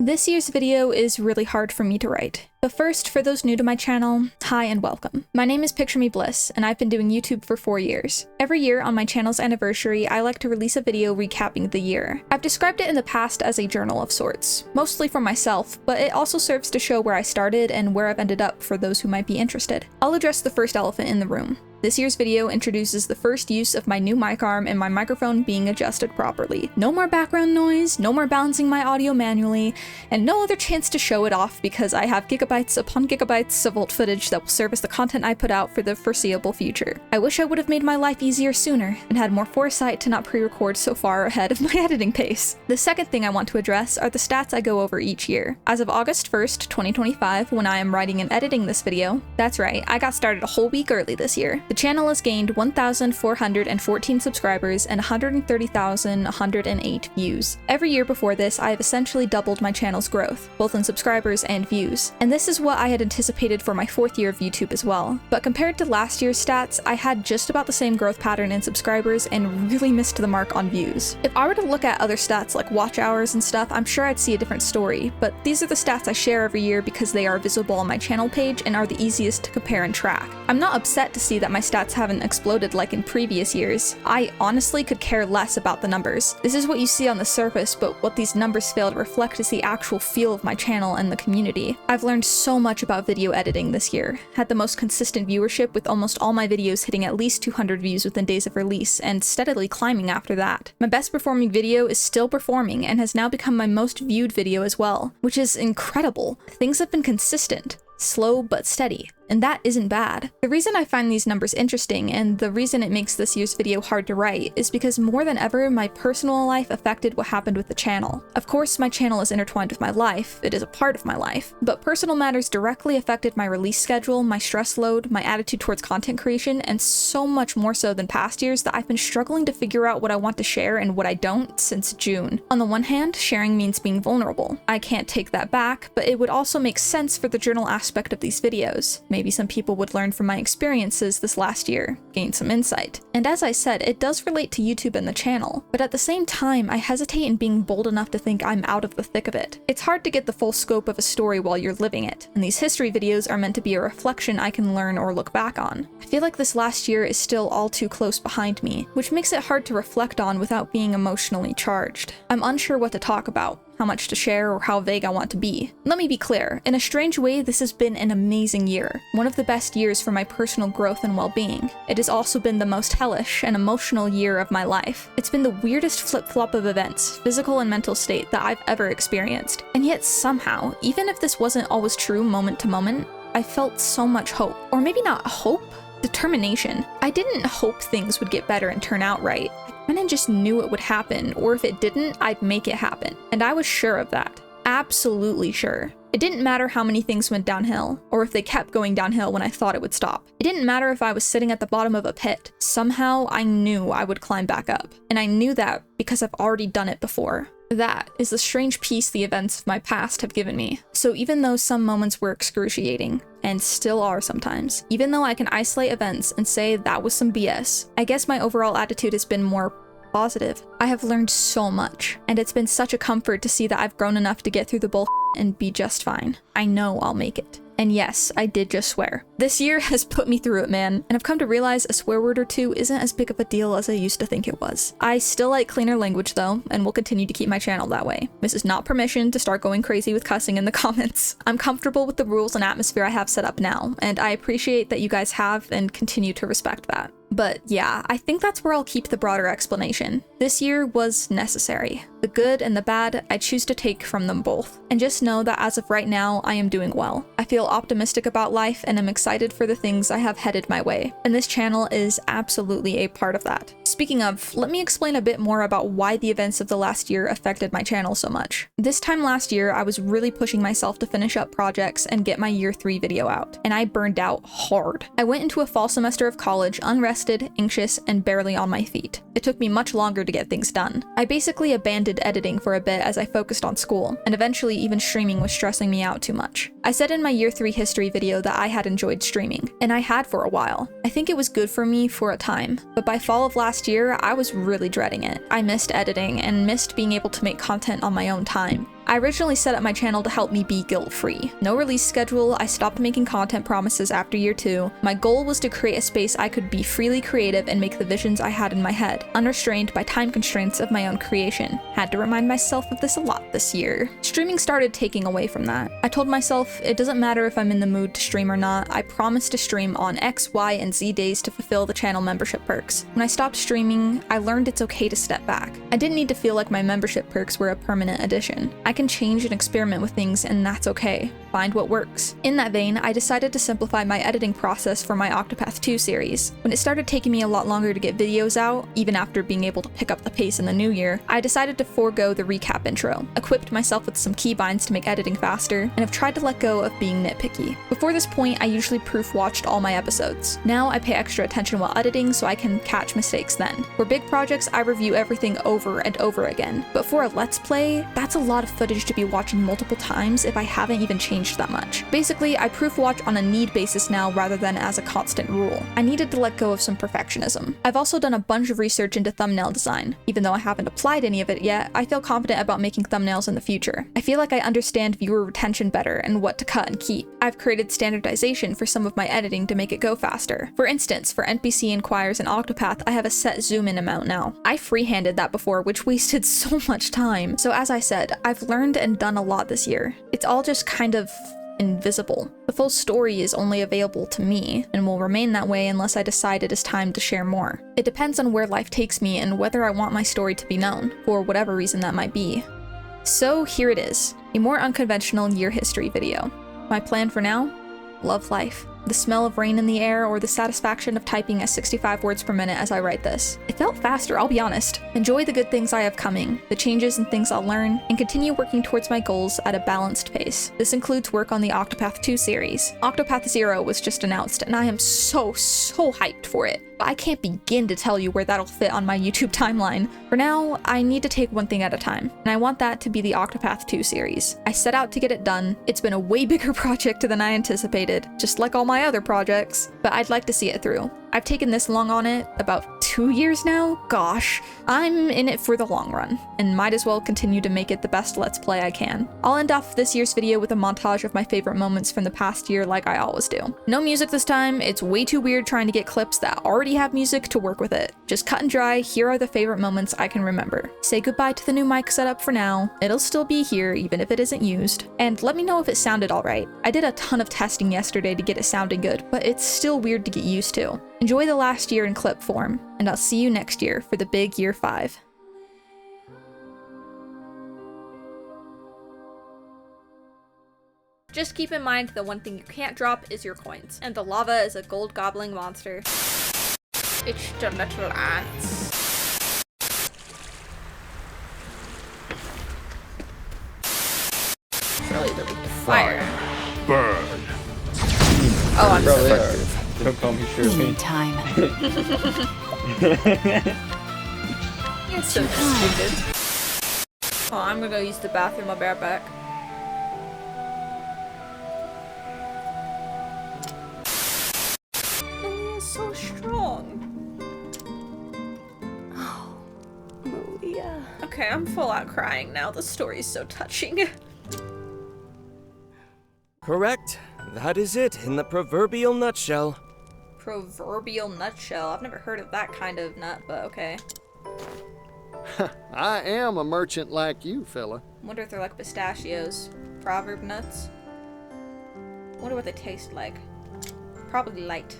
This year's video is really hard for me to write. But first, for those new to my channel, hi and welcome. My name is Picture Me Bliss, and I've been doing YouTube for 4 years. Every year on my channel's anniversary, I like to release a video recapping the year. I've described it in the past as a journal of sorts, mostly for myself, but it also serves to show where I started and where I've ended up for those who might be interested. I'll address the first elephant in the room. This year's video introduces the first use of my new mic arm and my microphone being adjusted properly. No more background noise, no more balancing my audio manually, and no other chance to show it off because I have gigabytes upon gigabytes of old footage that will serve as the content I put out for the foreseeable future. I wish I would have made my life easier sooner and had more foresight to not pre-record so far ahead of my editing pace. The second thing I want to address are the stats I go over each year. As of August 1st, 2025, when I am writing and editing this video, that's right, I got started a whole week early this year. The channel has gained 1,414 subscribers and 130,108 views. Every year before this, I have essentially doubled my channel's growth, both in subscribers and views. And this is what I had anticipated for my 4th year of YouTube as well. But compared to last year's stats, I had just about the same growth pattern in subscribers and really missed the mark on views. If I were to look at other stats like watch hours and stuff, I'm sure I'd see a different story, but these are the stats I share every year because they are visible on my channel page and are the easiest to compare and track. I'm not upset to see that my stats haven't exploded like in previous years. I honestly could care less about the numbers. This is what you see on the surface, but what these numbers fail to reflect is the actual feel of my channel and the community. I've learned so much about video editing this year, had the most consistent viewership with almost all my videos hitting at least 200 views within days of release, and steadily climbing after that. My best performing video is still performing and has now become my most viewed video as well, which is incredible. Things have been consistent. Slow but steady, and that isn't bad. The reason I find these numbers interesting, and the reason it makes this year's video hard to write, is because more than ever, my personal life affected what happened with the channel. Of course, my channel is intertwined with my life, it is a part of my life, but personal matters directly affected my release schedule, my stress load, my attitude towards content creation, and so much more so than past years that I've been struggling to figure out what I want to share and what I don't since June. On the one hand, sharing means being vulnerable. I can't take that back, but it would also make sense for the journal aspect of these videos. Maybe some people would learn from my experiences this last year, gain some insight. And as I said, it does relate to YouTube and the channel, but at the same time, I hesitate in being bold enough to think I'm out of the thick of it. It's hard to get the full scope of a story while you're living it, and these history videos are meant to be a reflection I can learn or look back on. I feel like this last year is still all too close behind me, which makes it hard to reflect on without being emotionally charged. I'm unsure what to talk about, how much to share, or how vague I want to be. Let me be clear, in a strange way, this has been an amazing year, one of the best years for my personal growth and well-being. It has also been the most hellish and emotional year of my life. It's been the weirdest flip-flop of events, physical and mental state, that I've ever experienced. And yet somehow, even if this wasn't always true moment to moment, I felt so much hope. Or maybe not hope, determination. I didn't hope things would get better and turn out right. I just knew it would happen, or if it didn't, I'd make it happen. And I was sure of that. Absolutely sure. It didn't matter how many things went downhill, or if they kept going downhill when I thought it would stop. It didn't matter if I was sitting at the bottom of a pit. Somehow I knew I would climb back up. And I knew that because I've already done it before. That is the strange peace the events of my past have given me. So even though some moments were excruciating, and still are sometimes, even though I can isolate events and say that was some BS, I guess my overall attitude has been more positive. I have learned so much, and it's been such a comfort to see that I've grown enough to get through the bull and be just fine. I know I'll make it. And yes, I did just swear. This year has put me through it, man, and I've come to realize a swear word or two isn't as big of a deal as I used to think it was. I still like cleaner language though, and will continue to keep my channel that way. This is not permission to start going crazy with cussing in the comments. I'm comfortable with the rules and atmosphere I have set up now, and I appreciate that you guys have and continue to respect that. But yeah, I think that's where I'll keep the broader explanation. This year was necessary. The good and the bad, I choose to take from them both. And just know that as of right now, I am doing well. I feel optimistic about life and am excited for the things I have headed my way. And this channel is absolutely a part of that. Speaking of, let me explain a bit more about why the events of the last year affected my channel so much. This time last year, I was really pushing myself to finish up projects and get my year 3 video out, and I burned out hard. I went into a fall semester of college unrested, anxious, and barely on my feet. It took me much longer to get things done. I basically abandoned editing for a bit as I focused on school, and eventually even streaming was stressing me out too much. I said in my year 3 history video that I had enjoyed streaming, and I had for a while. I think it was good for me for a time, but by fall of last year, I was really dreading it. I missed editing and missed being able to make content on my own time. I originally set up my channel to help me be guilt-free. No release schedule, I stopped making content promises after year 2. My goal was to create a space I could be freely creative and make the visions I had in my head, unrestrained by time constraints of my own creation. Had to remind myself of this a lot this year. Streaming started taking away from that. I told myself, it doesn't matter if I'm in the mood to stream or not, I promise to stream on X, Y, and Z days to fulfill the channel membership perks. When I stopped streaming, I learned it's okay to step back. I didn't need to feel like my membership perks were a permanent addition. I can change and experiment with things, and that's okay. Find what works. In that vein, I decided to simplify my editing process for my Octopath II series. When it started taking me a lot longer to get videos out, even after being able to pick up the pace in the new year, I decided to forego the recap intro, equipped myself with some keybinds to make editing faster, and have tried to let go of being nitpicky. Before this point, I usually proof-watched all my episodes. Now I pay extra attention while editing so I can catch mistakes then. For big projects, I review everything over and over again. But for a Let's Play, that's a lot of footage to be watching multiple times if I haven't even changed that much. Basically, I proof watch on a need basis now rather than as a constant rule. I needed to let go of some perfectionism. I've also done a bunch of research into thumbnail design. Even though I haven't applied any of it yet, I feel confident about making thumbnails in the future. I feel like I understand viewer retention better and what to cut and keep. I've created standardization for some of my editing to make it go faster. For instance, for NPC Inquires and Octopath, I have a set zoom in amount now. I freehanded that before, which wasted so much time. So as I said, I've learned and done a lot this year. It's all just kind of invisible. The full story is only available to me, and will remain that way unless I decide it is time to share more. It depends on where life takes me and whether I want my story to be known, for whatever reason that might be. So here it is, a more unconventional year history video. My plan for now? Love life. The smell of rain in the air, or the satisfaction of typing at 65 words per minute as I write this. It felt faster, I'll be honest. Enjoy the good things I have coming, the changes and things I'll learn, and continue working towards my goals at a balanced pace. This includes work on the Octopath II series. Octopath 0 was just announced, and I am so hyped for it. But I can't begin to tell you where that'll fit on my YouTube timeline. For now, I need to take one thing at a time, and I want that to be the Octopath II series. I set out to get it done. It's been a way bigger project than I anticipated, just like all my other projects, but I'd like to see it through. I've taken this long on it, about 2 years now? Gosh, I'm in it for the long run, and might as well continue to make it the best Let's Play I can. I'll end off this year's video with a montage of my favorite moments from the past year like I always do. No music this time, it's way too weird trying to get clips that already have music to work with it. Just cut and dry, here are the favorite moments I can remember. Say goodbye to the new mic setup for now, it'll still be here even if it isn't used. And let me know if it sounded alright. I did a ton of testing yesterday to get it sounding good, but it's still weird to get used to. Enjoy the last year in clip form, and I'll see you next year for the big year 5. Just keep in mind the one thing you can't drop is your coins, and the lava is a gold gobbling monster. It's the little ants. Really the fire. Burn. Oh, I'm so sorry. Don't call me Shirley. Time. You're so stupid. Oh, I'm gonna go use the bathroom. I'll be right back. Lily is so strong. Oh, Maria. Okay, I'm full out crying now. The story's so touching. Correct. That is it in the proverbial nutshell. Proverbial nutshell. I've never heard of that kind of nut, but okay. I am a merchant like you, fella. Wonder if they're like pistachios. Proverb nuts. Wonder what they taste like. Probably light.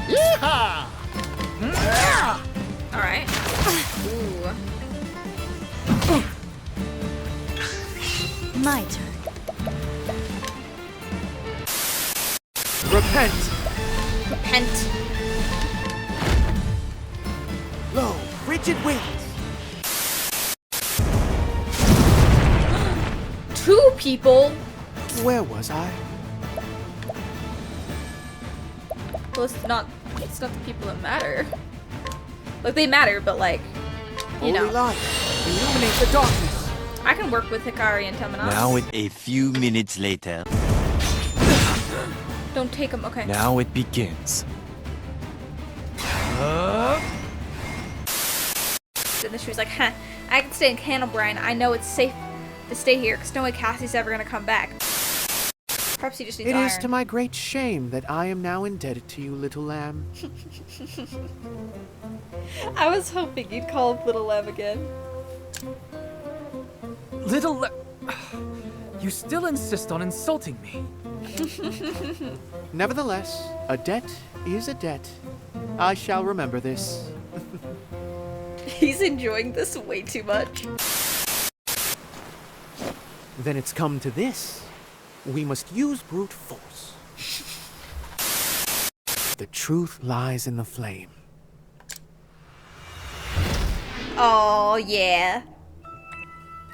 Yeehaw! Alright. Ooh. My turn. Repent! Repent. Lo, frigid winds! 2 people? Where was I? Well, it's not the people that matter. Like, they matter, but like, you know. Holy light, illuminate the darkness! I can work with Hikari and Temenos. Now a few minutes later. Don't take them, okay. Now it begins. And then she was like, huh, I can stay in Candlebrine. I know it's safe to stay here, because no way Cassie's ever gonna come back. Perhaps he just needs It iron. is to my great shame that I am now indebted to you, little lamb. I was hoping you'd call him Little Lamb again. You still insist on insulting me. Nevertheless, a debt is a debt. I shall remember this. He's enjoying this way too much. Then it's come to this. We must use brute force. The truth lies in the flame. Oh, yeah.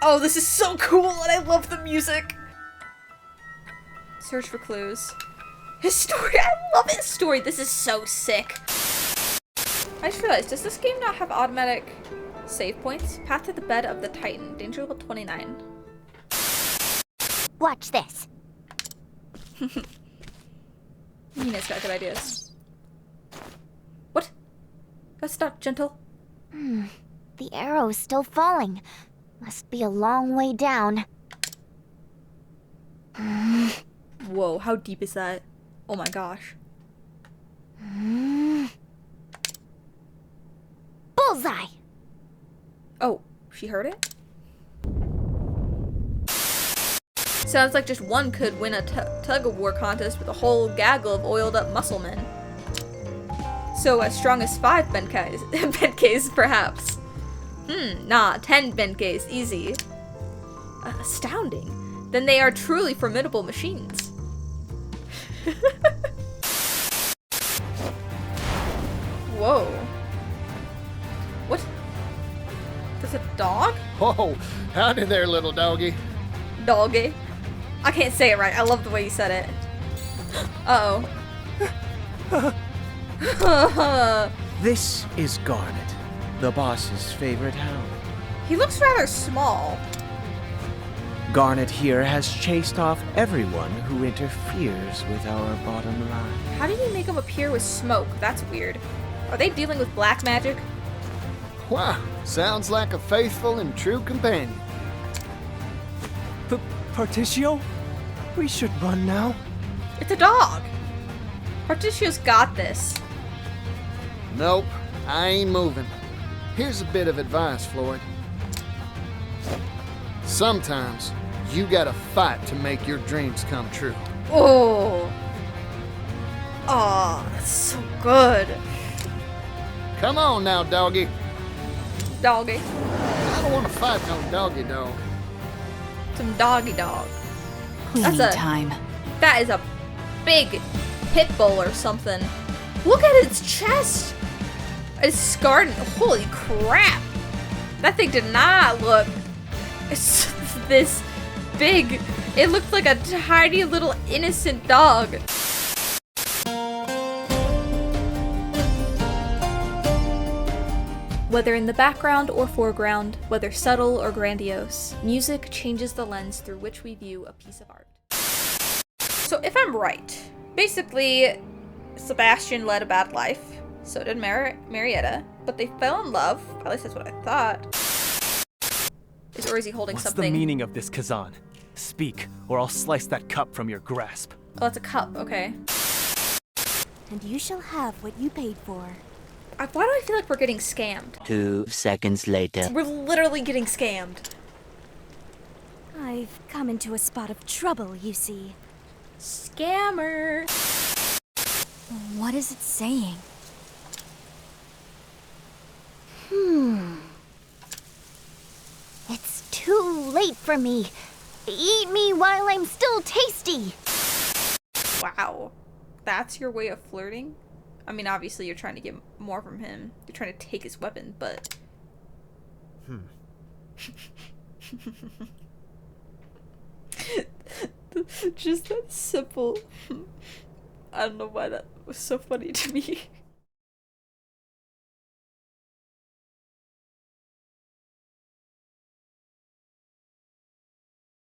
Oh, this is so cool, and I love the music. Search for clues. His story, I love his story. This is so sick. I just realized, does this game not have automatic save points? Path to the bed of the Titan, danger level 29. Watch this. Nina's got good ideas. What? That's not gentle. The arrow's still falling. Must be a long way down. Whoa, how deep is that? Oh my gosh. Bullseye! Oh, she heard it? Sounds like just one could win a tug-of-war contest with a whole gaggle of oiled-up muscle men. So as strong as 5 Benkais, perhaps. Nah, 10 Benkais, easy. Astounding. Then they are truly formidable machines. Whoa. What? There's a dog? Whoa, howdy there, little doggy. Doggy. I can't say it right. I love the way you said it. Uh-oh. This is Garnet, the boss's favorite hound. He looks rather small. Garnet here has chased off everyone who interferes with our bottom line. How do you make him appear with smoke? That's weird. Are they dealing with black magic? Wow, sounds like a faithful and true companion. Particio? We should run now. It's a dog. Particio's got this. Nope, I ain't moving. Here's a bit of advice, Floyd. Sometimes, you gotta fight to make your dreams come true. Oh. Oh, that's so good. Come on now, doggy. Doggy. I don't want to fight no doggy dog. Some doggy dog. We That's need a- time. That is a big pit bull or something. Look at its chest. It's scarred. Holy crap. That thing did not look this big. It looked like a tiny little innocent dog. Whether in the background or foreground, whether subtle or grandiose, music changes the lens through which we view a piece of art. So if I'm right, basically, Sebastian led a bad life, so did Marietta, but they fell in love, at least that's what I thought. Or is he holding What's something? the meaning of this, Kazan? Speak, or I'll slice that cup from your grasp. Oh, it's a cup, okay. And you shall have what you paid for. Why do I feel like we're getting scammed? 2 seconds later. We're literally getting scammed. I've come into a spot of trouble, you see. Scammer. What is it saying? It's too late for me. Eat me while I'm still tasty. Wow. That's your way of flirting? I mean, obviously you're trying to get more from him. You're trying to take his weapon, but... Just that simple... I don't know why that was so funny to me.